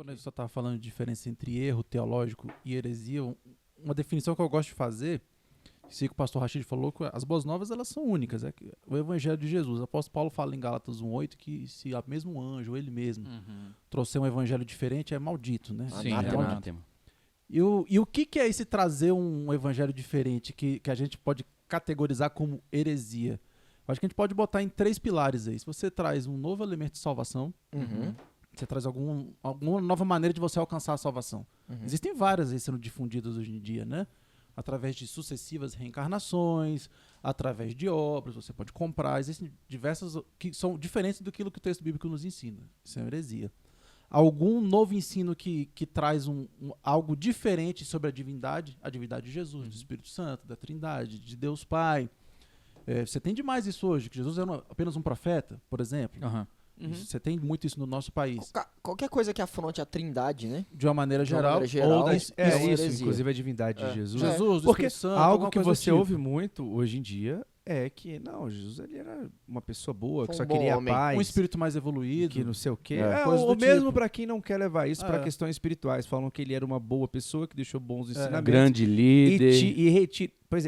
Quando você estava falando de diferença entre erro teológico e heresia, uma definição que eu gosto de fazer, sei que o pastor Rachid falou, que as boas novas elas são únicas. É que o evangelho de Jesus. O apóstolo Paulo fala em Gálatas 1:8 que se o mesmo anjo, ele mesmo, trouxer um evangelho diferente, é maldito, né? Sim, é anátema. E o que é esse trazer um evangelho diferente que a gente pode categorizar como heresia? Eu acho que a gente pode botar em 3 pilares aí. Se você traz um novo elemento de salvação, você traz alguma nova maneira de você alcançar a salvação. Existem várias aí sendo difundidas hoje em dia, né? Através de sucessivas reencarnações, através de obras, você pode comprar. Existem diversas que são diferentes do que o texto bíblico nos ensina. Isso é uma heresia. Algum novo ensino que traz algo diferente sobre a divindade de Jesus, do Espírito Santo, da Trindade, de Deus Pai. Você tem demais isso hoje, que Jesus era apenas um profeta, por exemplo. Você tem muito isso no nosso país. Qualquer coisa que afronte a Trindade, né? De uma maneira De uma geral. maneira geral, ou isso, inclusive a divindade de Jesus. Jesus, do Porque Espírito Santo, algo alguma que coisa do você tipo. ouve muito hoje em dia é que, não, Jesus ele era uma pessoa boa, que Foi só um bom queria homem. paz. Um espírito mais evoluído. Que não sei o quê. coisa Ou do mesmo tipo. pra quem não quer levar isso pra É. questões espirituais. Falam que ele era uma boa pessoa, que deixou bons ensinamentos. Grande líder.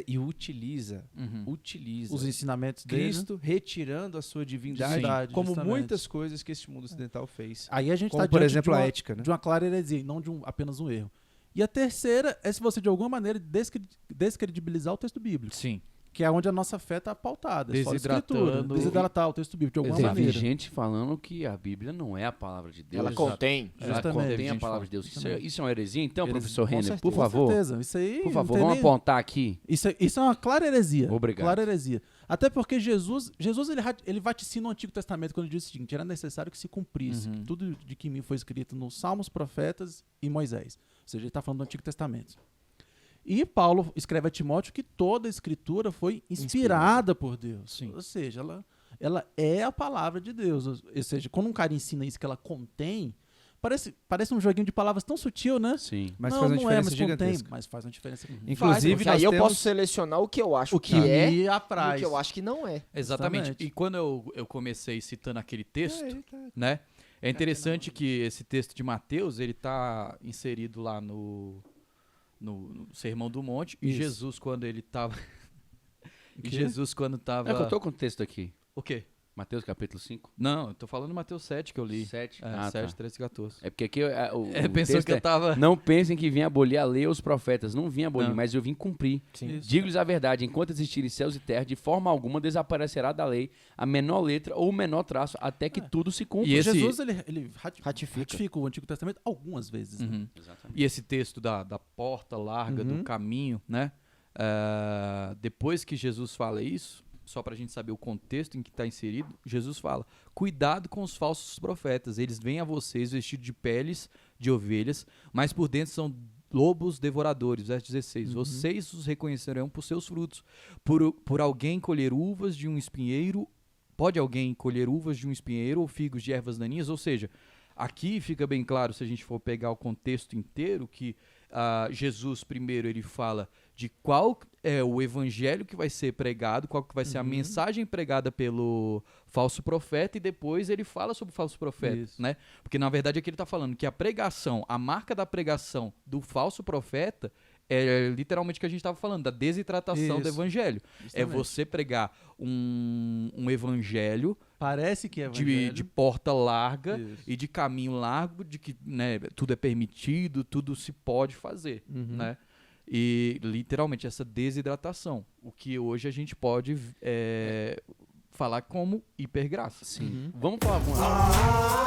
E utiliza Os ensinamentos dele. Cristo retirando a sua divindade, Divindade, como justamente. muitas coisas que este mundo ocidental fez. Aí a gente Como, está por diante exemplo, de uma, a ética, né? de uma clara heresia, e não de apenas um erro. E a terceira é se você, de alguma maneira, descredibilizar o texto bíblico. Sim. Que é onde a nossa fé está pautada. É só a Desidratando. escritura. Desidratar o texto bíblico, de alguma Teve maneira. gente falando que a Bíblia não é a palavra de Deus. Ela contém. Ela Justamente. contém a Gente palavra de Deus. Justamente. Isso é uma heresia, então, Heresia, professor com Renner? certeza. Por favor. Com certeza. Isso aí. Por não favor, tem vamos nem- apontar aqui. Isso é uma clara heresia. Obrigado. Clara heresia. Até porque Jesus ele vaticina no Antigo Testamento quando ele diz o seguinte: era necessário que se cumprisse que tudo de que mim foi escrito nos Salmos, Profetas e Moisés. Ou seja, ele está falando do Antigo Testamento. E Paulo escreve a Timóteo que toda a escritura foi inspirada por Deus. Sim. Ou seja, ela é a palavra de Deus. Ou seja, quando um cara ensina isso que ela contém, parece um joguinho de palavras tão sutil, né? Sim. Mas não, faz uma não diferença mas contém, gigantesca. mas faz uma diferença. Inclusive, Porque nós aí eu temos- posso selecionar o que eu acho O que é me e apraz. o que eu acho que não é. Exatamente. Justamente. E quando eu comecei citando aquele texto, né? É interessante que esse texto de Mateus, ele tá inserido lá no Sermão do Monte. E Isso. Jesus, quando ele tava... quê? Jesus, quando tava... É que eu tô com o texto aqui. O quê? Mateus capítulo 5. Não, eu tô falando do Mateus 7 que eu li. 7. É, 7, 13 e 14. É porque aqui o Pensou texto que eu tava... Não pensem que vim abolir a lei ou os profetas. Não vim abolir, Não. mas eu vim cumprir. Isso. Digo-lhes a verdade, enquanto existirem céus e terra, de forma alguma desaparecerá da lei a menor letra ou o menor traço, até que tudo se cumpra. E esse- Jesus ele Ratifica. ratifica o Antigo Testamento algumas vezes. Né? Uhum. Exatamente. E esse texto da porta larga, do caminho, né? Depois que Jesus fala isso, só pra gente saber o contexto em que está inserido, Jesus fala: cuidado com os falsos profetas, eles vêm a vocês vestidos de peles de ovelhas, mas por dentro são lobos devoradores. Verso 16, vocês os reconhecerão por seus frutos. Por alguém colher uvas de um espinheiro, pode alguém colher uvas de um espinheiro ou figos de ervas daninhas? Ou seja, aqui fica bem claro, se a gente for pegar o contexto inteiro, que Jesus primeiro ele fala de qual é o evangelho que vai ser pregado, qual que vai ser a mensagem pregada pelo falso profeta, e depois ele fala sobre o falso profeta, Isso. né? Porque na verdade aqui ele está falando que a pregação, a marca da pregação do falso profeta é literalmente o que a gente estava falando, da desidratação do Isso. evangelho. É Justamente. você pregar um evangelho Parece que é evangelho. de porta larga Isso. e de caminho largo, de que, né, tudo é permitido, tudo se pode fazer, Uhum. né? E literalmente essa desidratação, o que hoje a gente pode falar como hipergraça. Sim. Uhum. Vamos falar alguma